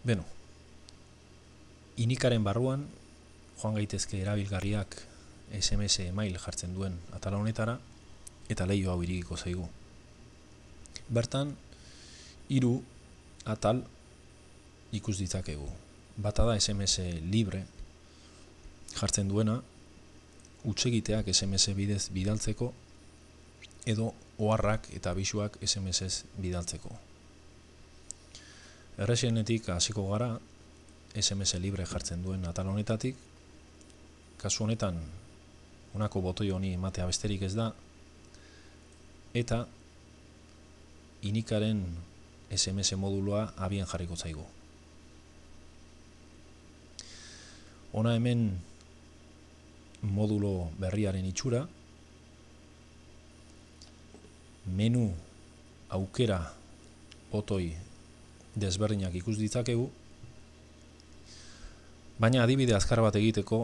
Beno, inikaren barruan joan gaitezke erabilgarriak SMS email jartzen duen atala honetara eta leiho hau irigiko zaigu. Bertan, 3 atal ikus ditzakegu. Bata da SMS libre jartzen duena, hutsegiteak SMS bidez bidaltzeko edo oharrak eta abisuak SMS-ez bidaltzeko. Errexenetik hasiko gara SMS libre jartzen duen atal honetatik. Kasu honetan, honako botoi honi ematea besterik ez da, eta inikaren SMS moduloa abian jarriko zaigu. Hona hemen modulo berriaren itxura, menu aukera botoi desberdinak ikus ditzakegu, baina adibide azkar bat egiteko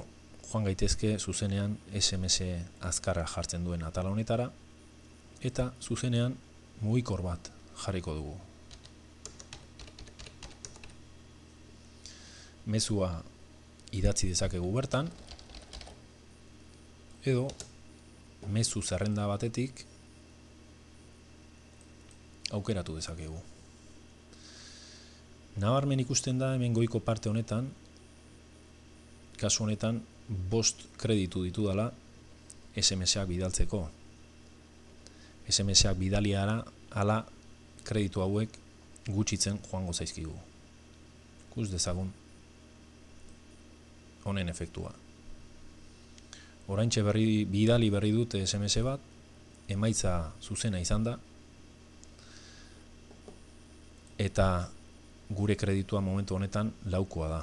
joan gaitezke zuzenean SMS azkarra jartzen duen atala honetara eta zuzenean mugikor bat jarriko dugu. Mezua idatzi dezakegu bertan edo mezu zerrenda batetik aukeratu dezakegu. Nabarmen ikusten da hemen goiko parte honetan, kasu honetan 5 kreditu ditudala SMS-ak bidaltzeko. SMS-ak bidaliara hala kreditu hauek gutxitzen joango zaizkigu. Ikus dezagun honen efektua. Oraintxe bidali berri dut SMS bat, emaitza zuzena izan da, eta gure kreditua momentu honetan 4koa da.